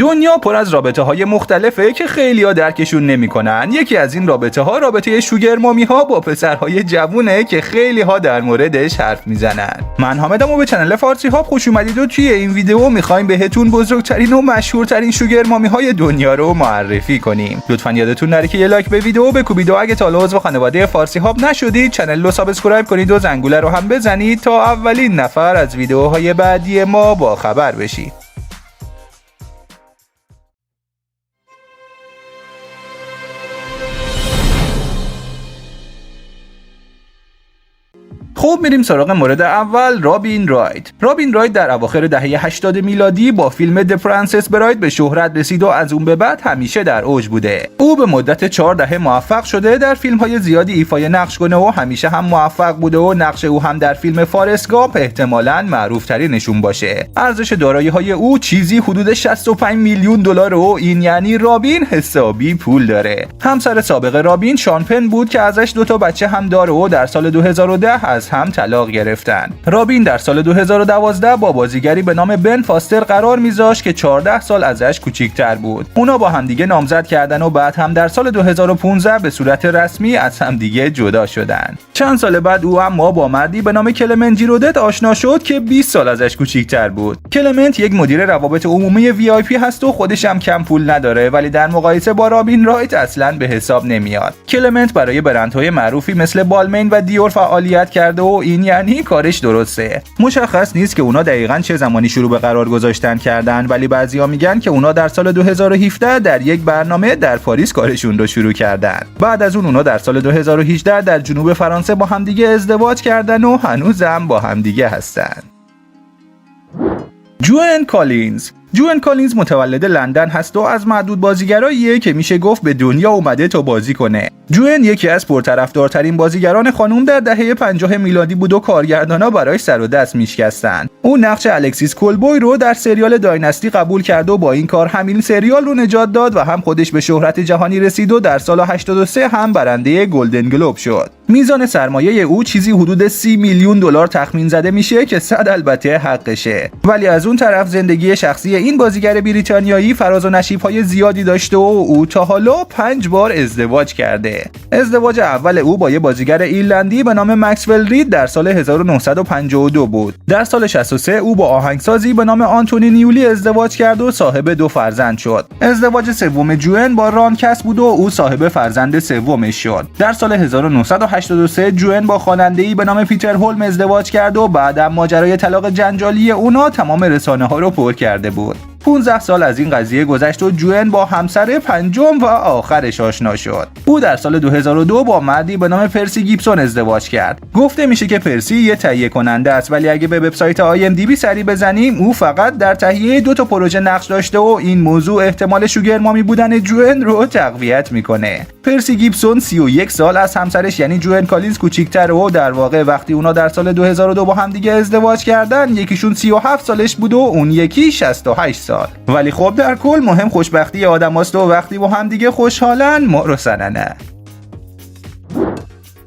دنیا پر از رابطه‌های مختلفه که خیلی‌ها درکشون نمی‌کنن. یکی از این رابطه‌ها رابطه شوگر مامی‌ها با پسرهای جوونه که خیلی‌ها در موردش حرف میزنن. من حامدم و به کانال فارسی هاب خوش اومدید و توی این ویدیو می‌خوایم بهتون بزرگترین و مشهورترین شوگر مامی‌های دنیا رو معرفی کنیم. لطفاً یادتون نره که یه لایک به ویدیو بکوبید و اگه تا حالا عضو خانواده فارسی هاب نشدید کانال رو سابسکرایب کنید و زنگوله رو هم بزنید تا اولین نفر از ویدیوهای بعدی ما با خبر بشید. خب میریم سراغ مورد اول، رابین رایت. رابین رایت در اواخر دهه 80 میلادی با فیلم د پرنسس براید به شهرت رسید و از اون به بعد همیشه در اوج بوده. او به مدت 4 دهه موفق شده در فیلم‌های زیادی ایفای نقش کنه و همیشه هم موفق بوده و نقش او هم در فیلم فارست گامپ احتمالاً معروف‌ترینشون باشه. ارزش دارایی‌های او چیزی حدود 65 میلیون دلار و این یعنی رابین حسابی پول داره. همسر سابق رابین شان پن بود که ازش 2 تا بچه هم داره و در سال 2010 از هم طلاق گرفتن. رابین در سال 2012 با بازیگری به نام بن فاستر قرار میذاشت که 14 سال ازش کوچیک‌تر بود. اونا با همدیگه نامزد کردن و بعد هم در سال 2015 به صورت رسمی از همدیگه جدا شدن. چند سال بعد او اما با مردی به نام کلمنت جیرودت آشنا شد که 20 سال ازش کوچیک‌تر بود. کلمنت یک مدیر روابط عمومی VIP هست و خودش هم کم پول نداره، ولی در مقایسه با رابین رایت اصلاً به حساب نمیاد. کلمنت برای برندهای معروفی مثل بالمین و دیور فعالیت کرده و این یعنی کارش درسته. مشخص نیست که اونا دقیقاً چه زمانی شروع به قرار گذاشتن کردن، ولی بعضیا میگن که اونا در سال 2017 در یک برنامه در پاریس کارشون رو شروع کردن. بعد از اون اونا در سال 2018 در جنوب فرانسه با همدیگه ازدواج کردن و هنوزم با همدیگه هستن. جوئن کالینز. جوئن کالینز متولد لندن هست و از معدود بازیگراییه که میشه گفت به دنیا اومده تا بازی کنه. جوئن یکی از پرطرفدارترین بازیگران خانم در دهه 50 میلادی بود و کارگردانا براش سر و دست میشکستن. اون نقش الکسیس کولبوی رو در سریال دایناستی قبول کرد و با این کار همین سریال رو نجات داد و هم خودش به شهرت جهانی رسید و در سال 83 هم برنده گلدن گلوب شد. میزان سرمایه او چیزی حدود 30 میلیون دلار تخمین زده میشه که 100 البته حقشه. ولی از اون طرف زندگی شخصی این بازیگر بریتانیایی فراز و نشیب‌های زیادی داشته و او تا حالا 5 بار ازدواج کرده. ازدواج اول او با یه بازیگر ایرلندی به نام مکسول رید در سال 1952 بود. در سال 63 او با آهنگسازی به نام آنتونی نیولی ازدواج کرد و صاحب 2 فرزند شد. ازدواج سوم جوئن با ران کس بود و او صاحب فرزند سومش شد. در سال 1983 جوئن با خواننده‌ای به نام پیتر هولم ازدواج کرد و بعدم ماجرای طلاق جنجالی اونا تمام رسانه‌ها رو پر کرده بود. 15 سال از این قضیه گذشت و جوئن با همسر پنجم و آخرش آشنا شد. او در سال 2002 با مردی به نام پرسی گیبسون ازدواج کرد. گفته میشه که پرسی یه تهیه کننده است، ولی اگه به وبسایت IMDb سری بزنیم او فقط در تهیه 2 تا پروژه نقش داشته و این موضوع احتمال شوگر مامی بودن جوئن رو تقویت میکنه. پرسی گیبسون 31 سال از همسرش یعنی جوئن کالینز کوچیک‌تره و در واقع وقتی اونا در سال 2002 با هم دیگه ازدواج کردن یکیشون 37 سالش بود و اون یکی 68 سال. ولی خب در کل مهم خوشبختی آدماست و وقتی با هم دیگه خوشحالن ما رو سننه.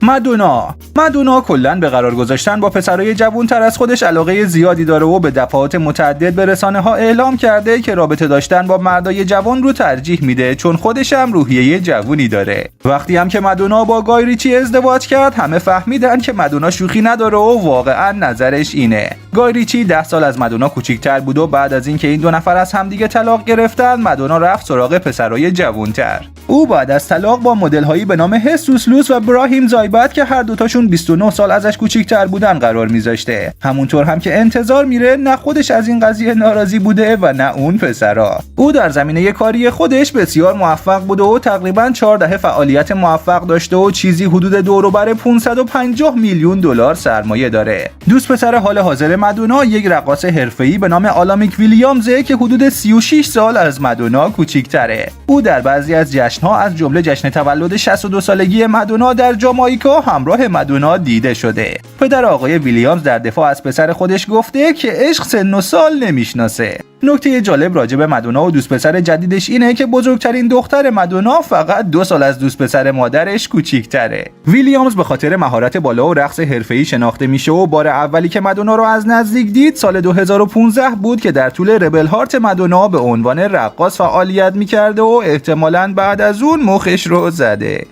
مادونا کلاً به قرار گذاشتن با پسرای جوان‌تر از خودش علاقه زیادی داره و به دفعات متعدد به رسانه‌ها اعلام کرده که رابطه داشتن با مردای جوان رو ترجیح میده چون خودش هم روحیه جوونی داره. وقتی هم که مادونا با گای ریچی ازدواج کرد همه فهمیدن که مادونا شوخی نداره و واقعاً نظرش اینه. گای ریچی 10 سال از مادونا کوچیک‌تر بود و بعد از اینکه این 2 نفر از همدیگه طلاق گرفتن مادونا رفت سراغ پسرای جوان‌تر. او بعد از طلاق با مدل‌هایی به نام هسوس لوس و براهیم زایبت که هر دوتاشون 29 سال ازش کوچیک‌تر بودن قرار میذاشته. همونطور هم که انتظار میره نه خودش از این قضیه ناراضی بوده و نه اون پسرا. او در زمینه کاری خودش بسیار موفق بوده و تقریباً 4 دهه فعالیت موفق داشته و چیزی حدود دور و بر 550 میلیون دلار سرمایه داره. دوست پسر حال حاضر مادونا یک رقاص حرفه‌ای به نام آلامیک ویلیامزه که حدود 36 سال از مادونا کوچیک‌تره. او در بعضی از جشن‌ها از جمله جشن تولد 62 سالگی مادونا در جامائیکا همراه مادونا دیده شده. پدر آقای ویلیامز در دفاع از پسر خودش گفته که عشق سن و سال نمیشناسه. نکته جالب راجع به مادونا و دوست پسر جدیدش اینه که بزرگترین دختر مادونا فقط 2 سال از دوست پسر مادرش کوچیک‌تره. ویلیامز به خاطر مهارت بالا و رقص حرفه‌ای شناخته میشه و بار اولی که مادونا رو از نزدیک دید سال 2015 بود که در طول ربل هارت مادونا به عنوان رقاص فعالیت می‌کرده و احتمالاً بعد از اون مخش رو زده.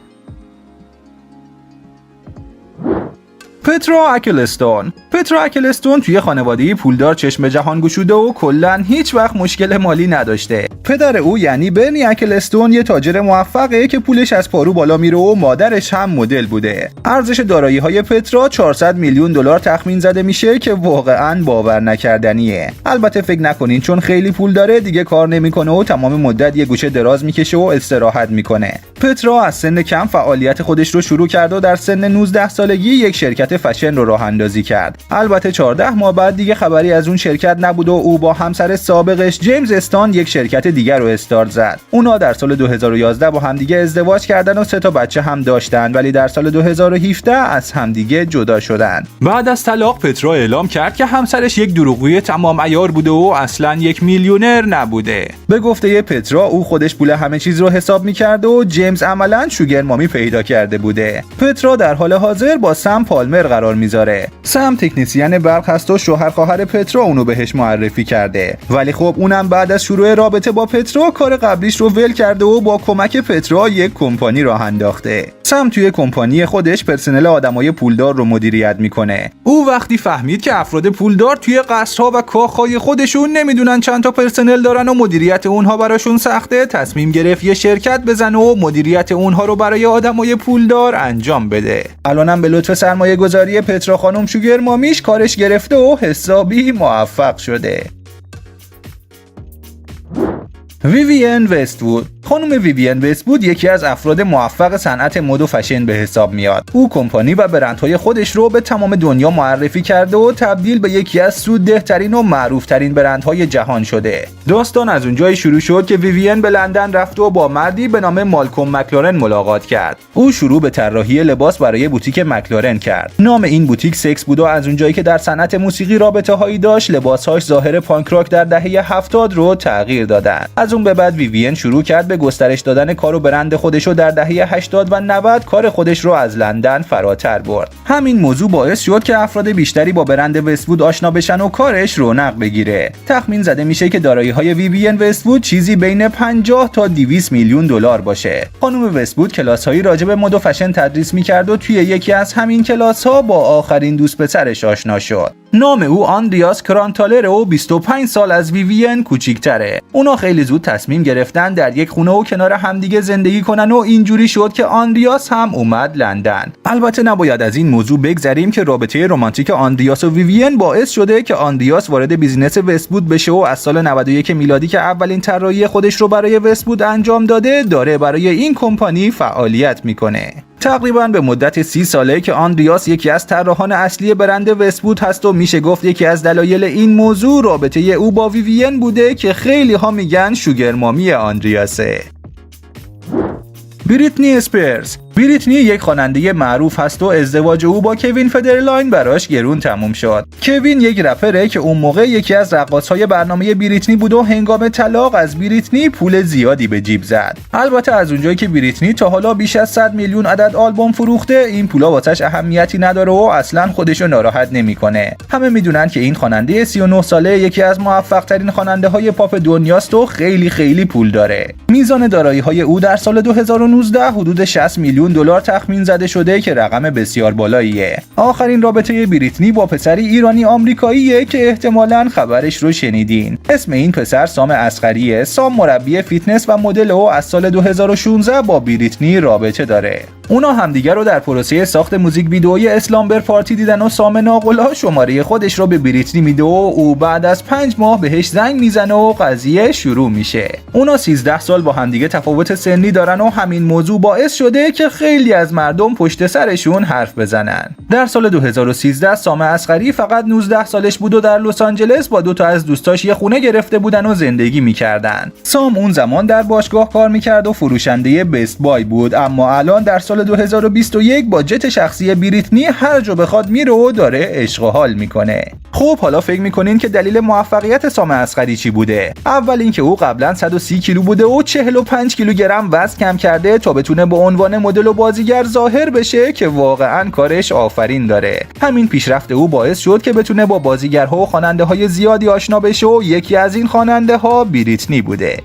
پترا اکلستون توی خانوادگی پولدار چشم جهان گشوده و کلاً هیچ وقت مشکل مالی نداشته. پدر او یعنی برنی اکلستون یه تاجر موفقه که پولش از پارو بالا میره و مادرش هم مدل بوده. ارزش دارایی‌های پترا 400 میلیون دلار تخمین زده میشه که واقعاً باور نکردنیه. البته فکر نکنین چون خیلی پول داره دیگه کار نمیکنه و تمام مدت یه گوشه دراز میکشه و استراحت میکنه. پترا از سن کم فعالیت خودش رو شروع کرد و در سن 19 سالگی یک شرکت فشن رو راه اندازی کرد. البته 14 ماه بعد دیگه خبری از اون شرکت نبود و او با همسر سابقش جیمز استان یک شرکت دیگر رو استارت زد. اونا در سال 2011 با همدیگه ازدواج کردن و 3 تا بچه هم داشتن، ولی در سال 2017 از همدیگه جدا شدن. بعد از طلاق پترا اعلام کرد که همسرش یک دروغگوی تمام عیار بوده و اصلاً یک میلیونر نبوده. به گفته پترا او خودش پول همه چیز رو حساب می‌کرد و جیمز عملاً شوگر مامی پیدا کرده بوده. پترا در حال حاضر با سم پالمر قرار میذاره. سم تکنسین برق هست و شوهر خواهر پترا اونو بهش معرفی کرده، ولی خب اونم بعد از شروع رابطه با پترا کار قبلیش رو ول کرده و با کمک پترا یک کمپانی راه انداخته. سم توی کمپانی خودش پرسنل آدمای پولدار رو مدیریت میکنه. او وقتی فهمید که افراد پولدار توی قصرها و کاخهای خودشون نمیدونن چند تا پرسنل دارن و مدیریت اونها براشون سخته، تصمیم گرفت یه شرکت بزنه و مدیریت اونها رو برای آدمای پولدار انجام بده. الانم به لطف سرمایه‌گذاری پترا خانم شوگر مامیش کارش گرفته و حسابی موفق شده. ویوین وست‌وود. خانم ویوین وست‌وود یکی از افراد موفق صنعت مد و فشن به حساب میاد. او کمپانی و برندهای خودش رو به تمام دنیا معرفی کرده و تبدیل به یکی از سوددهترین و معروفترین برندهای جهان شده. داستان از اونجایی شروع شد که ویوین به لندن رفت و با مردی به نام مالکوم مکلارن ملاقات کرد. او شروع به طراحی لباس برای بوتیک مکلارن کرد. نام این بوتیک سکس بود و از اونجایی که در صنعت موسیقی رابطه‌هایی داشت، لباس‌هاش ظاهر پانک راک در دهه 70 رو تغییر دادن. از اون به بعد ویوین شروع کرد به گسترش دادن کار و برند خودش و در دهه 80 و 90 کار خودش رو از لندن فراتر برد. همین موضوع باعث شد که افراد بیشتری با برند وست‌وود آشنا بشن و کارش رونق بگیره. تخمین زده میشه که دارایی‌های ویوین وست‌وود چیزی بین 50 تا 200 میلیون دلار باشه. خانم وست‌وود کلاس‌هایی راجع به مد و فشن تدریس می‌کرد و توی یکی از همین کلاس‌ها با آخرین دوست پسرش آشنا شد. نام او آندریاس کرانتالر و 25 سال از ویوین کوچیک‌تره. اونا خیلی زود تصمیم گرفتن در یک خونه و کنار همدیگه زندگی کنن و اینجوری شد که آندریاس هم اومد لندن. البته نباید از این موضوع بگذریم که رابطه رمانتیک آندریاس و ویوین باعث شده که آندریاس وارد بیزینس وست‌وود بشه و از سال 91 میلادی که اولین طراحی خودش رو برای وست‌وود انجام داده داره برای این کمپانی فعالیت میکنه. تقریباً به مدت 30 ساله که آندریاس یکی از طراحان اصلی برند وست‌وود هست و میشه گفت یکی از دلایل این موضوع رابطه او با ویوین بوده که خیلی ها میگن شوگر مامی آندریاسه. بریتنی اسپیرز. بریتنی یک خواننده معروف هست و ازدواج او با کوین فدرلاین براش گرون تموم شد. کوین یک رپره که اون موقع یکی از رقاصهای برنامه بریتنی بود و هنگام طلاق از بریتنی پول زیادی به جیب زد. البته از اونجایی که بریتنی تا حالا بیش از 100 میلیون عدد آلبوم فروخته، این پولا واسش اهمیتی نداره و اصلاً خودشو ناراحت نمیکنه. همه میدونن که این خواننده 39 ساله یکی از موفق ترین خواننده‌های پاپ دنیاست و خیلی پول داره. میزان دارایی‌های او در سال 2019 حدود 60 میلیون دلار تخمین زده شده که رقم بسیار بالاییه. آخرین رابطه بریتنی با پسری ایرانی آمریکاییه که احتمالاً خبرش رو شنیدین. اسم این پسر سام اصغریه. سام مربی فیتنس و مدل و از سال 2016 با بریتنی رابطه داره. اونا همدیگه رو در پروسه ساخت موزیک ویدئوی اسلامبر پارتی دیدن و سام ناقلا شماره خودش رو به بریتنی میده و او بعد از 5 ماه بهش زنگ میزنه و قضیه شروع میشه. اونا 13 سال با همدیگه تفاوت سنی دارن و همین موضوع باعث شده که خیلی از مردم پشت سرشون حرف بزنن. در سال 2013 سام اصغری فقط 19 سالش بود و در لس آنجلس با 2 تا از دوستاش یه خونه گرفته بودن و زندگی میکردن. سام اون زمان در باشگاه کار میکرد و فروشنده بست بای بود، اما الان در سال سال 2021 با جت شخصی بریتنی هر جا بخواد میره و داره عشق و حال میکنه. خب حالا فکر میکنین که دلیل موفقیت سام اصغری چی بوده؟ اول اینکه او قبلا 130 کیلو بوده و 45 کیلوگرم وزن کم کرده تا بتونه به عنوان مدل و بازیگر ظاهر بشه که واقعا کارش آفرین داره. همین پیشرفت او باعث شد که بتونه با بازیگرها و خواننده‌های زیادی آشنا بشه و یکی از این خواننده‌ها بریتنی بوده.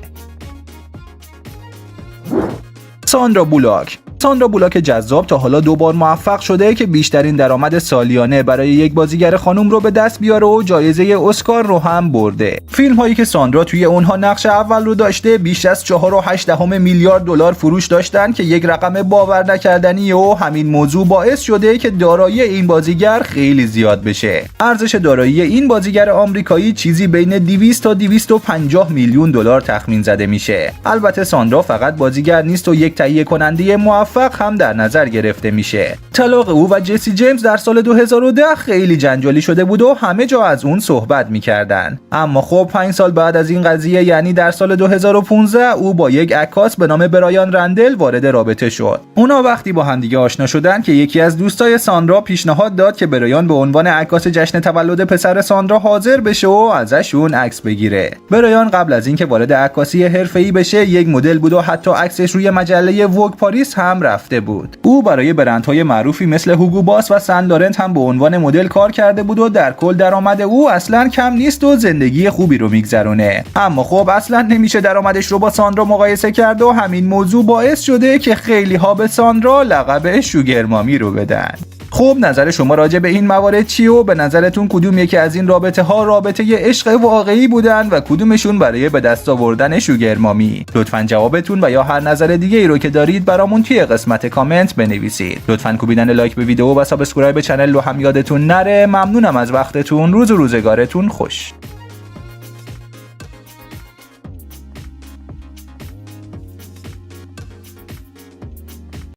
ساندرا بولاک جذاب تا حالا 2 بار موفق شده که بیشترین درآمد سالیانه برای یک بازیگر خانم رو به دست بیاره و جایزه اسکار رو هم برده. فیلم هایی که ساندرا توی اونها نقش اول رو داشته بیش از 4.8 میلیارد دلار فروش داشتن که یک رقم باور نکردنیه و همین موضوع باعث شده که دارایی این بازیگر خیلی زیاد بشه. ارزش دارایی این بازیگر آمریکایی چیزی بین 200 تا 250 میلیون دلار تخمین زده میشه. البته ساندرا فقط بازیگر نیست و یک تهیه کننده موفق هم در نظر گرفته میشه. طلاق او و جسی جیمز در سال 2010 خیلی جنجالی شده بود و همه جا از اون صحبت میکردن. اما خب 5 سال بعد از این قضیه، یعنی در سال 2015، او با یک عکاس به نام برایان رندل وارد رابطه شد. اونا وقتی با هم دیگه آشنا شدن که یکی از دوستای ساندرا پیشنهاد داد که برایان به عنوان عکاس جشن تولد پسر ساندرا حاضر بشه و ازشون عکس بگیره. برایان قبل از اینکه وارد عکاسی حرفه‌ای بشه یک مدل بود و حتی عکسش روی مجله ووگ پاریس هم رفته بود. او برای برندهای معروفی مثل هوگو باس و سن لورنت هم به عنوان مدل کار کرده بود و در کل درآمد او اصلاً کم نیست و زندگی خوبی رو میگذرونه. اما خب اصلاً نمیشه درآمدش رو با ساندرا مقایسه کرد و همین موضوع باعث شده که خیلی ها به ساندرا لقب شوگر مامی رو بدن. خب نظر شما راجع به این موارد چیه و به نظرتون کدوم یکی از این رابطه ها رابطه عشق واقعی بودن و کدومشون برای به دست آوردن شوگر مامی؟ لطفاً جوابتون و یا هر نظر دیگه ای رو که دارید برامون توی قسمت کامنت بنویسید. لطفاً کوبیدن لایک به ویدیو و سابسکرایب چنل رو هم یادتون نره. ممنونم از وقتتون. روز و روزگارتون خوش.